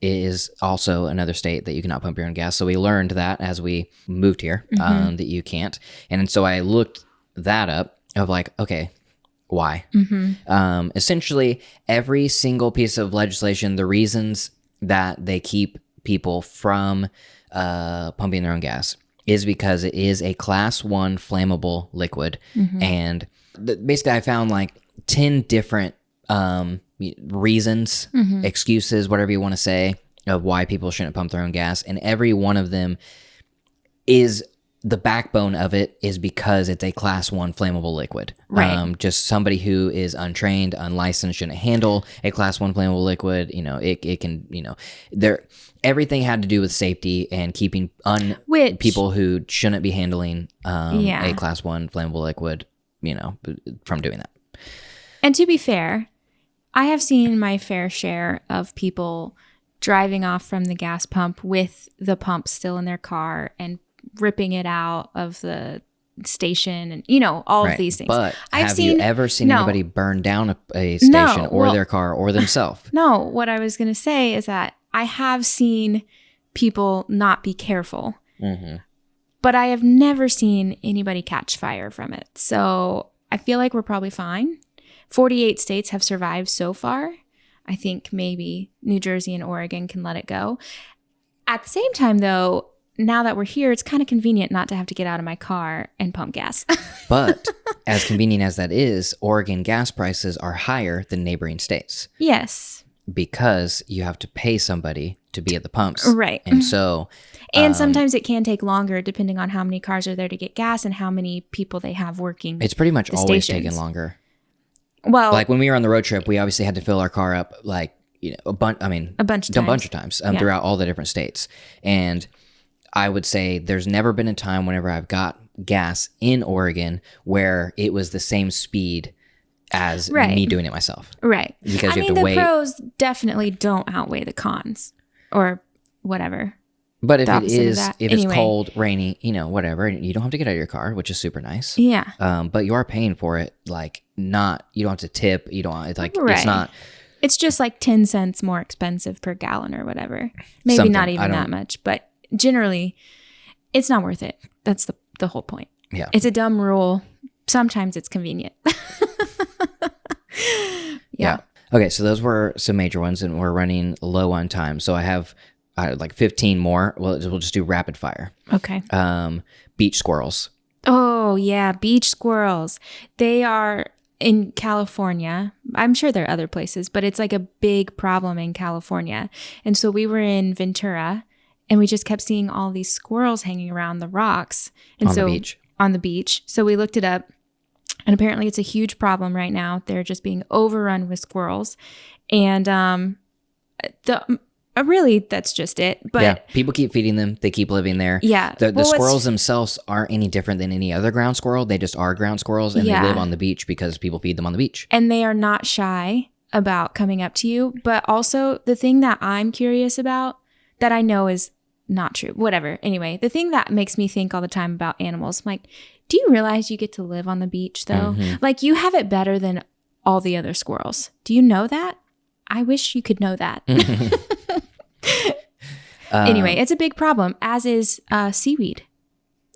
is also another state that you cannot pump your own gas. So we learned that as we moved here, that you can't. And so I looked that up of like, okay, why? Essentially, every single piece of legislation, the reasons that they keep people from pumping their own gas is because it is a class 1 flammable liquid. And basically I found like 10 different reasons, excuses, whatever you want to say, of why people shouldn't pump their own gas. And every one of them is, the backbone of it is because it's a class 1 flammable liquid. Right. Just somebody who is untrained, unlicensed shouldn't handle a class 1 flammable liquid. You know, it can, you know, everything had to do with safety and keeping people who shouldn't be handling a class 1 flammable liquid, you know, from doing that. And to be fair, I have seen my fair share of people driving off from the gas pump with the pump still in their car and ripping it out of the station and, you know, all of these things. But have you ever seen anybody burn down a station or their car or themselves? No, what I was going to say is that I have seen people not be careful, Mm-hmm. but I have never seen anybody catch fire from it. So I feel like we're probably fine. 48 states have survived so far. I think maybe New Jersey and Oregon can let it go. At the same time, though, now that we're here, it's kind of convenient not to have to get out of my car and pump gas. But as convenient as that is, Oregon gas prices are higher than neighboring states Yes. because you have to pay somebody to be at the pumps. Right. And so... And sometimes it can take longer depending on how many cars are there to get gas and how many people they have working. It's pretty much always stations. taken longer. Well, Like when we were on the road trip, we obviously had to fill our car up a bunch of times throughout all the different states. And I would say there's never been a time whenever I've got gas in Oregon where it was the same speed as me doing it myself. Right. Because you have to the wait. pros definitely don't outweigh the cons or whatever. But if The it opposite of is, that. if Anyway. it's cold, rainy, whatever, you don't have to get out of your car, which is super nice. Yeah. But you are paying for it, you don't have to tip. You don't, it's Right. not. It's just like 10 cents more expensive per gallon or whatever. Maybe Something. not even that much, but generally it's not worth it. That's the whole point. Yeah. It's a dumb rule. Sometimes it's convenient. Yeah. Okay, so those were some major ones, and we're running low on time. So I have 15 more. We'll just do rapid fire. Okay. Beach squirrels. Oh, yeah. Beach squirrels. They are in California. I'm sure there are other places, but it's like a big problem in California. And so we were in Ventura and we just kept seeing all these squirrels hanging around the rocks. And On the beach. On the beach. So we looked it up and apparently it's a huge problem right now. They're just being overrun with squirrels. And really, that's just it. But yeah, people keep feeding them. They keep living there. Yeah. The squirrels themselves aren't any different than any other ground squirrel. They just are ground squirrels, and they live on the beach because people feed them on the beach. And they are not shy about coming up to you. But also, the thing that I'm curious about that I know is not true. Whatever. Anyway, the thing that makes me think all the time about animals, I'm like, do you realize you get to live on the beach, though? Mm-hmm. Like, you have it better than all the other squirrels. Do you know that? I wish you could know that. Anyway, it's a big problem, as is seaweed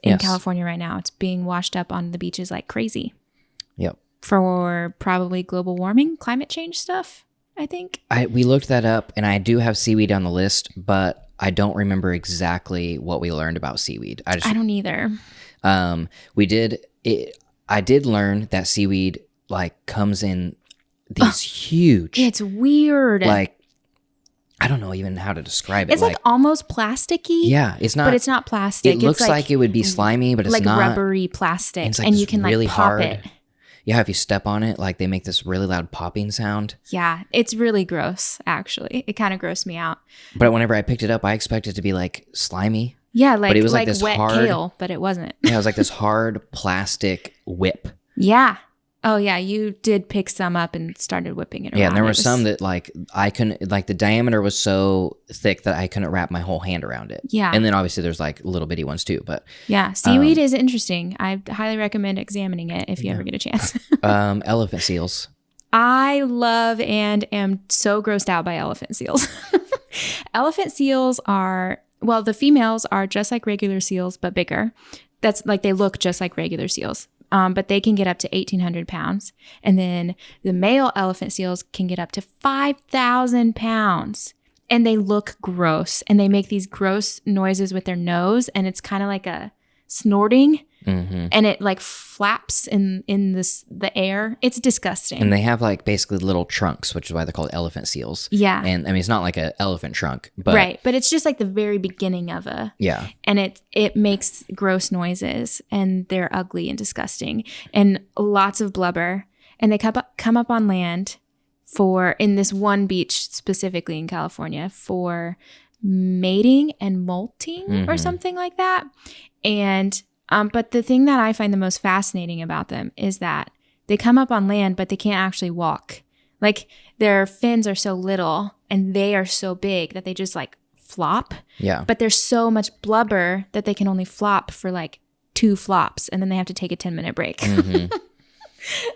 in California right now. It's being washed up on the beaches like crazy. Yep. For probably global warming, climate change stuff, I think. We looked that up, and I do have seaweed on the list, but I don't remember exactly what we learned about seaweed. I don't either. I did learn that seaweed comes in these huge. It's weird. I don't know even how to describe it. It's almost plasticky. Yeah, it's not. But it's not plastic. It looks like it would be slimy, but it's not. Rubbery plastic, and you can really pop hard. it. Yeah, if you step on it, they make this really loud popping sound. Yeah, it's really gross. Actually, it kind of grossed me out. But whenever I picked it up, I expected it to be slimy. Yeah, but it was this wet hard kale, but it wasn't. Yeah, it was this hard plastic whip. Yeah. Oh yeah, you did pick some up and started whipping it around. Yeah, and there were some that I couldn't, the diameter was so thick that I couldn't wrap my whole hand around it. Yeah. And then obviously there's little bitty ones too, but. Yeah, seaweed is interesting. I highly recommend examining it if you ever get a chance. Elephant seals. I love and am so grossed out by elephant seals. Elephant seals are, the females are just like regular seals, but bigger. That's they look just like regular seals. But they can get up to 1,800 pounds. And then the male elephant seals can get up to 5,000 pounds. And they look gross. And they make these gross noises with their nose. And it's kind of like a snorting. Mm-hmm. And it flaps in the air. It's disgusting. And they have basically little trunks, which is why they're called elephant seals. Yeah. And I mean, it's not like an elephant trunk, but. Right. But it's just the very beginning of a. Yeah. And it makes gross noises and they're ugly and disgusting and lots of blubber. And they come up on land in this one beach specifically in California for mating and molting or something like that. And but the thing that I find the most fascinating about them is that they come up on land, but they can't actually walk. Their fins are so little and they are so big that they just flop. Yeah. But there's so much blubber that they can only flop for 2 flops and then they have to take a 10-minute break. Mm-hmm.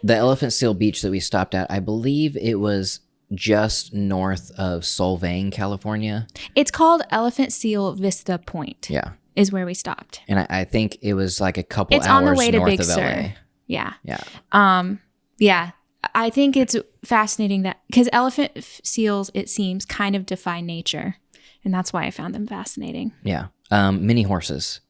The elephant seal beach that we stopped at, I believe it was just north of Solvang, California. It's called Elephant Seal Vista Point. Yeah. Is where we stopped. And I think it was like a couple It's hours on the way to north Big of Sur. LA. Yeah. Yeah. Yeah. I think it's fascinating that because elephant seals, it seems, kind of defy nature. And that's why I found them fascinating. Yeah. Mini horses.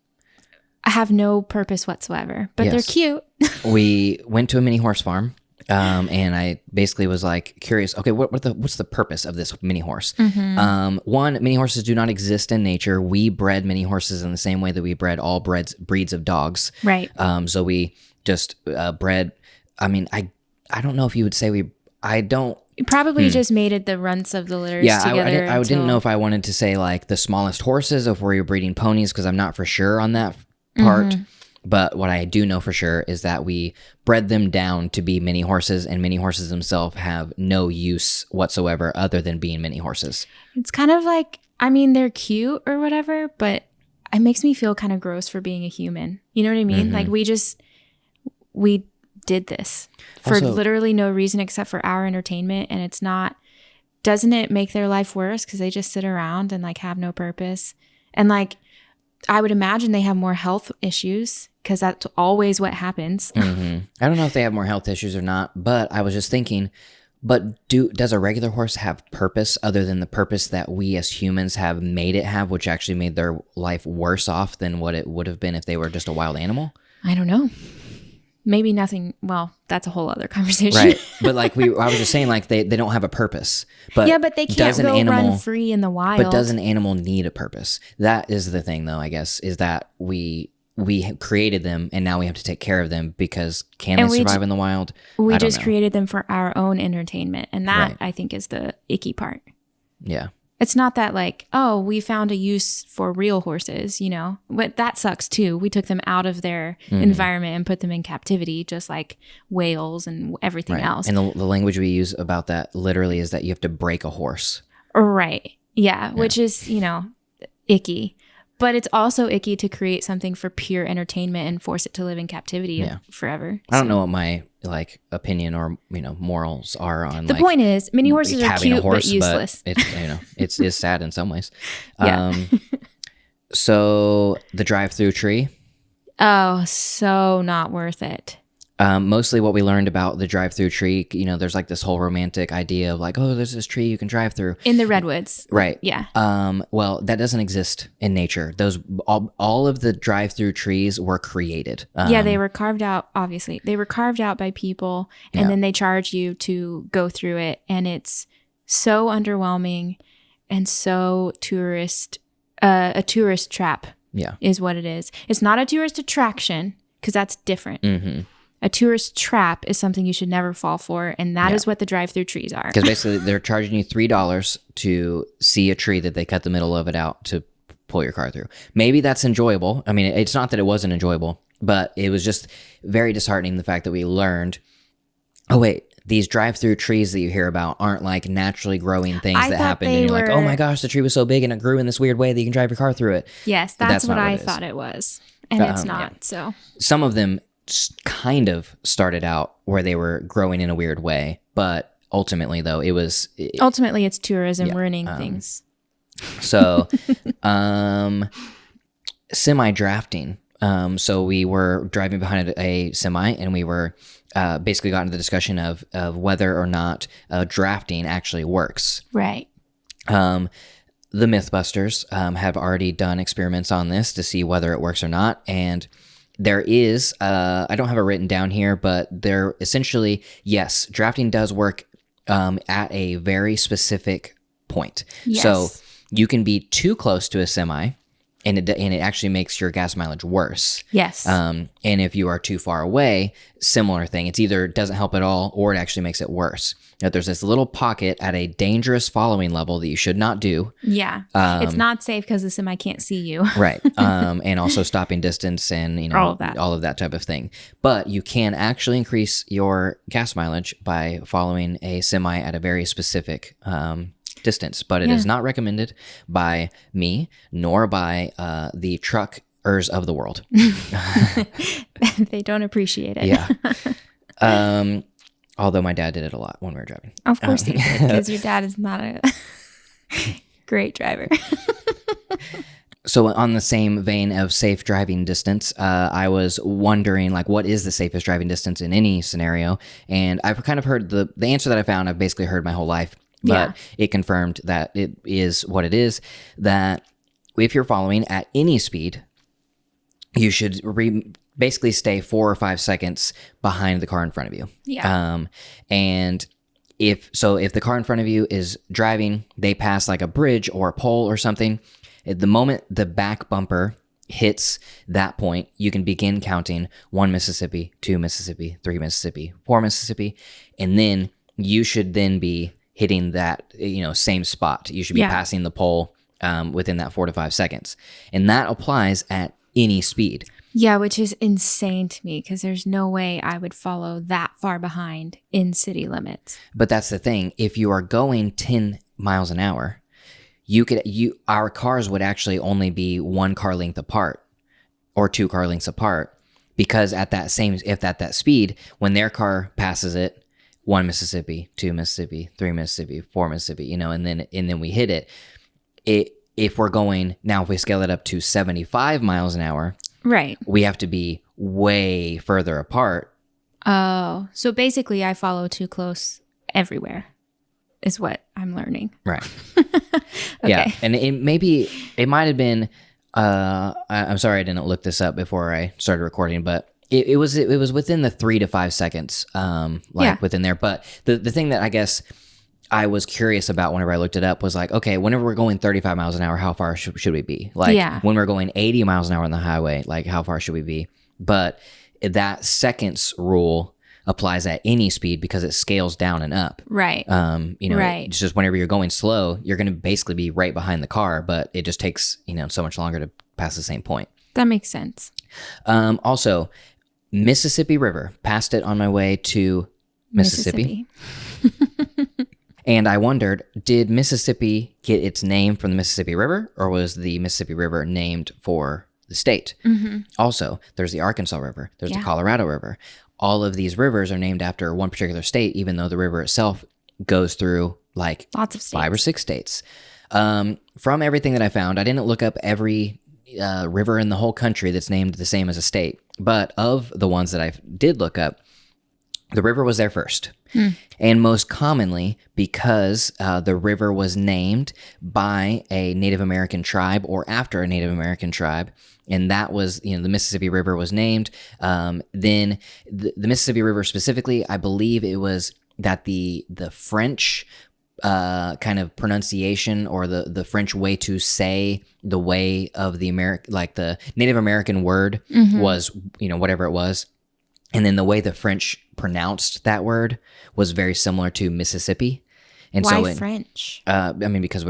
I have no purpose whatsoever, but they're cute. We went to a mini horse farm. And I basically was like curious. Okay, what's the purpose of this mini horse? Mm-hmm. One, mini horses do not exist in nature. We bred mini horses in the same way that we bred all breeds of dogs. Right. So we just bred. I mean, I don't know if you would say we. I don't. You probably just mated the runts of the litters together. I didn't know if I wanted to say like the smallest horses, or if we were breeding ponies, because I'm not for sure on that part. Mm-hmm. But what I do know for sure is that we bred them down to be mini horses, and mini horses themselves have no use whatsoever other than being mini horses. It's kind of like, I mean, they're cute or whatever, but it makes me feel kind of gross for being a human. You know what I mean? Mm-hmm. Like we did this for Also, literally no reason except for our entertainment. And it's not, doesn't it make their life worse because they just sit around and like have no purpose? And like, I would imagine they have more health issues because that's always what happens. Mm-hmm. I don't know if they have more health issues or not, but I was just thinking, but does a regular horse have purpose other than the purpose that we as humans have made it have, which actually made their life worse off than what it would have been if they were just a wild animal? I don't know. Maybe nothing. Well, that's a whole other conversation. Right. But like I was just saying, like they don't have a purpose. But yeah, but they can't go run free in the wild. But does an animal need a purpose? That is the thing, though, I guess, is that we created them and now we have to take care of them because can they survive in the wild? We just created them for our own entertainment. And that, Right. I think, is the icky part. Yeah. It's not that like, oh, we found a use for real horses, you know, but that sucks too. We took them out of their environment and put them in captivity, just like whales and everything else. And the language we use about that literally is that you have to break a horse. Right. Yeah. Which is, you know, icky. But it's also icky to create something for pure entertainment and force it to live in captivity forever. I don't know what my like opinion or morals are on the point is mini horses are cute but useless. But it's sad in some ways. Yeah. So the drive-through tree. Oh, so not worth it. Mostly what we learned about the drive-through tree, there's like this whole romantic idea of like, oh, there's this tree you can drive through. In the redwoods. Right. Yeah. Well, that doesn't exist in nature. Those all of the drive-through trees were created. Yeah, they were carved out, obviously. They were carved out by people, and then they charge you to go through it. And it's so underwhelming and so a tourist trap is what it is. It's not a tourist attraction because that's different. Mm-hmm. A tourist trap is something you should never fall for, and that is what the drive-through trees are. Because basically, they're charging you $3 to see a tree that they cut the middle of it out to pull your car through. Maybe that's enjoyable. I mean, it's not that it wasn't enjoyable, but it was just very disheartening the fact that we learned, oh, wait, these drive-through trees that you hear about aren't like naturally growing things that happen. And you're like, oh my gosh, the tree was so big and it grew in this weird way that you can drive your car through it. Yes, that's what I thought it was. And it's not, so. Some of them kind of started out where they were growing in a weird way, but ultimately though ultimately it's tourism ruining things. So semi drafting, so we were driving behind a semi and we were basically got into the discussion of whether or not drafting actually works. Right. The Mythbusters have already done experiments on this to see whether it works or not, and there is, I don't have it written down here, but there essentially, yes, drafting does work at a very specific point. Yes. So you can be too close to a semi, and it actually makes your gas mileage worse. Yes. And if you are too far away, similar thing. It's either doesn't help at all or it actually makes it worse. Now, there's this little pocket at a dangerous following level that you should not do. Yeah. It's not safe because the semi can't see you. Right. And also stopping distance and, all of that type of thing. But you can actually increase your gas mileage by following a semi at a very specific distance, but it is not recommended by me nor by the truckers of the world. They don't appreciate it. Yeah. Although my dad did it a lot when we were driving. Of course he did, because your dad is not a great driver. So on the same vein of safe driving distance, I was wondering, like, what is the safest driving distance in any scenario? And I've kind of heard the answer that I found, I've basically heard my whole life, but it confirmed that it is what it is, that if you're following at any speed, you should basically stay 4 or 5 seconds behind the car in front of you. Yeah. And if the car in front of you is driving, they pass like a bridge or a pole or something, at the moment the back bumper hits that point, you can begin counting 1 Mississippi, 2 Mississippi, 3 Mississippi, 4 Mississippi, and then you should then be hitting that same spot. You should be passing the pole within that 4 to 5 seconds, and that applies at any speed. Yeah, which is insane to me because there's no way I would follow that far behind in city limits. But that's the thing. If you are going 10 miles an hour, our cars would actually only be 1 car length apart or 2 car lengths apart, because at that speed, when their car passes it, 1 Mississippi, 2 Mississippi, 3 Mississippi, 4 Mississippi, and then we hit it. If we're going now, if we scale it up to 75 miles an hour, right, we have to be way further apart. Oh, so basically I follow too close everywhere is what I'm learning. Right. Okay. Yeah. And it might have been, I'm sorry I didn't look this up before I started recording, but it was within the 3 to 5 seconds, within there. But the thing that I guess I was curious about whenever I looked it up was like, okay, whenever we're going 35 miles an hour, how far should we be? Like when we're going 80 miles an hour on the highway, like how far should we be? But that seconds rule applies at any speed because it scales down and up. Right. Right. It's just whenever you're going slow, you're going to basically be right behind the car, but it just takes, so much longer to pass the same point. That makes sense. Also, Mississippi River, passed it on my way to Mississippi. And I wondered, did Mississippi get its name from the Mississippi River, or was the Mississippi River named for the state? Mm-hmm. Also, there's the Arkansas River. There's the Colorado River. All of these rivers are named after one particular state, even though the river itself goes through like lots of states. 5 or 6 states. From everything that I found, I didn't look up every river in the whole country that's named the same as a state. But of the ones that I did look up, the river was there first. And most commonly because the river was named by a Native American tribe or after a Native American tribe. And that was, the Mississippi River was named. Then the Mississippi River specifically, I believe it was that the French kind of pronunciation or the French way to say the way of the the Native American word was, whatever it was. And then the way the French pronounced that word was very similar to Mississippi. And why French? Because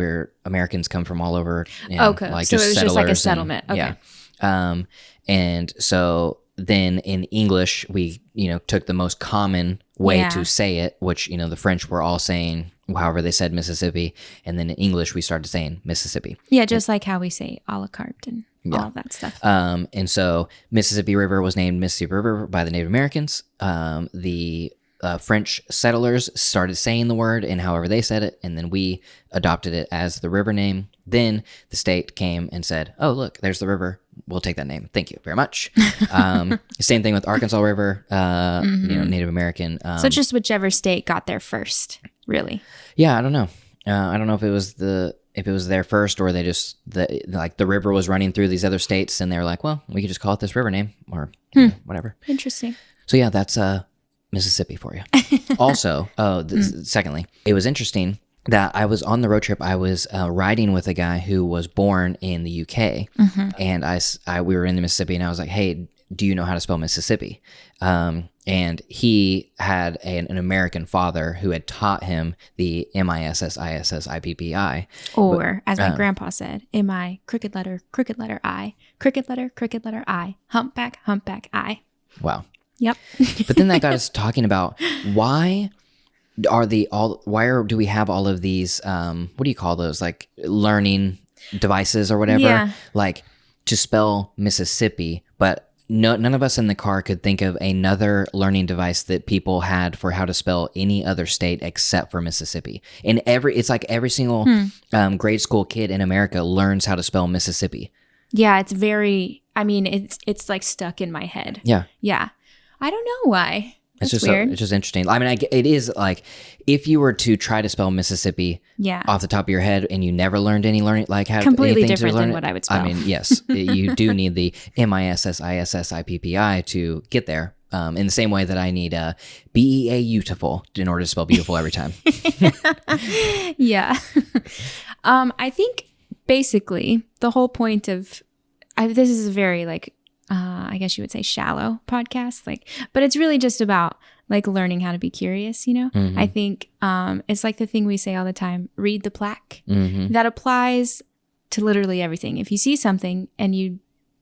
Americans come from all over. Okay, like so just it was just like a settlement. And, okay. Yeah. And so then in English, we, took the most common way to say it, which, the French were all saying however they said Mississippi. And then in English, we started saying Mississippi. Yeah, just like how we say a la carte and all of that stuff. And so Mississippi River was named Mississippi River by the Native Americans. The French settlers started saying the word and however they said it, and then we adopted it as the river name. Then the state came and said, oh, look, there's the river. We'll take that name. Thank you very much. Same thing with Arkansas River, Native American. So just whichever state got there first, really. Yeah, I don't know. I don't know if it was there first or they just the river was running through these other states and they were like, well, we could just call it this river name or whatever. Interesting. So yeah, that's Mississippi for you. Also, secondly, it was interesting that I was on the road trip. I was riding with a guy who was born in the UK, and we were in the Mississippi, and I was like, "Hey, do you know how to spell Mississippi?" And he had an American father who had taught him the MISSISSIPPI. Or, as my grandpa said, M-I, crooked letter, I, crooked letter, I, humpback, I. Wow. Yep. But then that got us talking about why do we have all of these, what do you call those? Like learning devices or whatever, like to spell Mississippi, but none of us in the car could think of another learning device that people had for how to spell any other state except for Mississippi. And it's like every single grade school kid in America learns how to spell Mississippi. Yeah, it's very, I mean, it's like stuck in my head. Yeah. Yeah. I don't know why. It's That's just weird. it's just interesting. I mean, it is like if you were to try to spell Mississippi off the top of your head and you never learned like how completely anything different to learn than what I would spell. I mean, yes, you do need the MISSISSIPPI to get there. In the same way that I need beautiful in order to spell beautiful every time. Yeah. I think basically the whole point of this is a very like I guess you would say shallow podcast, like, but it's really just about like learning how to be curious, you know? Mm-hmm. I think it's like the thing we say all the time, read the plaque. Mm-hmm. That applies to literally everything. If you see something and you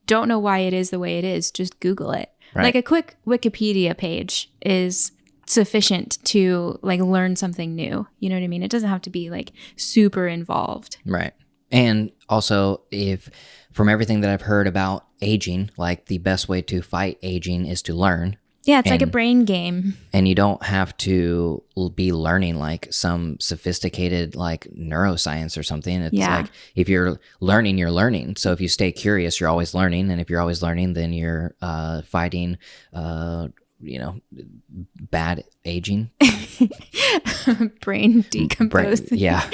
don't know why it is the way it is, just Google it. Right. Like a quick Wikipedia page is sufficient to like learn something new. You know what I mean? It doesn't have to be like super involved. Right. And also, if from everything that I've heard about aging, like the best way to fight aging is to learn. Yeah, it's like a brain game. And you don't have to be learning like some sophisticated like neuroscience or something. It's like if you're learning, you're learning. So if you stay curious, you're always learning. And if you're always learning, then you're fighting, bad aging. Brain decomposing. Yeah.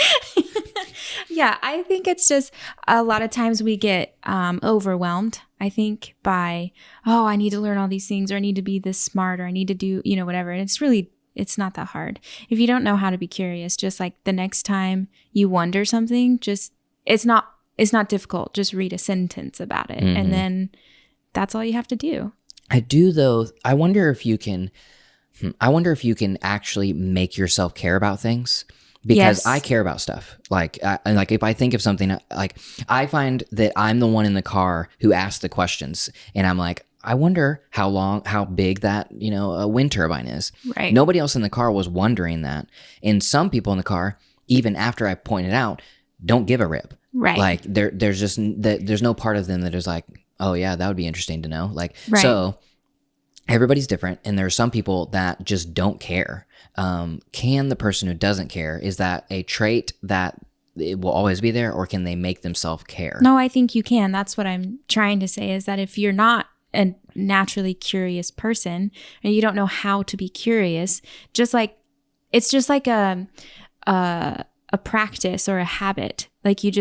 Yeah, I think it's just a lot of times we get overwhelmed, I think, by, I need to learn all these things, or I need to be this smart, or I need to do, whatever. And it's not that hard. If you don't know how to be curious, just like the next time you wonder something, it's not difficult. Just read a sentence about it. Mm-hmm. And then that's all you have to do. I do, though. I wonder if you can actually make yourself care about things. Because I care about stuff. Like if I think of something, like I find that I'm the one in the car who asks the questions, and I'm like, I wonder how big that a wind turbine is. Right. Nobody else in the car was wondering that, and some people in the car, even after I pointed out, don't give a rip. Right. Like there's no part of them that is like, oh yeah, that would be interesting to know. Like So. Everybody's different, and there are some people that just don't care. Can the person who doesn't care, is that a trait that it will always be there, or can they make themselves care? No, I think you can. That's what I'm trying to say, is that if you're not a naturally curious person and you don't know how to be curious, it's just like a practice or a habit. Like you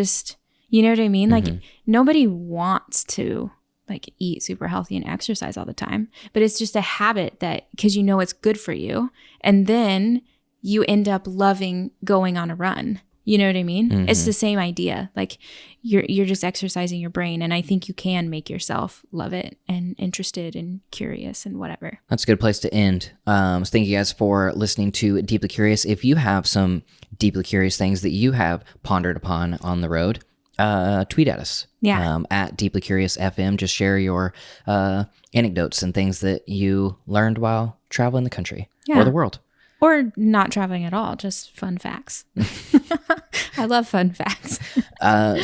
know what I mean? Mm-hmm. Like nobody wants to like eat super healthy and exercise all the time, but it's just a habit that, because it's good for you, and then you end up loving going on a run. You know what I mean? Mm-hmm. It's the same idea. Like you're just exercising your brain, and I think you can make yourself love it and interested and curious and whatever. That's a good place to end. So thank you guys for listening to Deeply Curious. If you have some deeply curious things that you have pondered upon on the road, tweet at us. Yeah. At Deeply Curious FM. Just share your anecdotes and things that you learned while traveling the country or the world. Or not traveling at all, just fun facts. I love fun facts.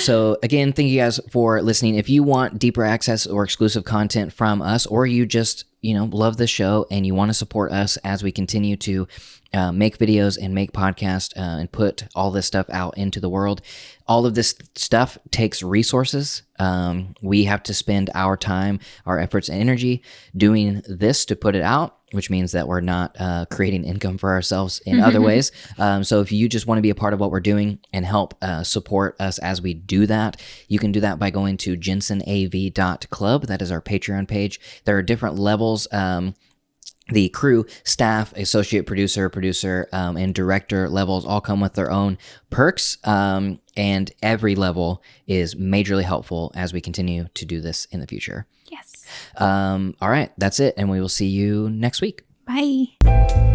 So again, thank you guys for listening. If you want deeper access or exclusive content from us, or you just, love the show and you want to support us as we continue to make videos and make podcasts and put all this stuff out into the world, all of this stuff takes resources. We have to spend our time, our efforts, and energy doing this to put it out, which means that we're not creating income for ourselves in other ways. So if you just want to be a part of what we're doing and help support us as we do that, you can do that by going to jensenav.club. That is our Patreon page. There are different levels. The crew, staff, associate producer, and director levels all come with their own perks. And every level is majorly helpful as we continue to do this in the future. Yes. All right, that's it. And we will see you next week. Bye.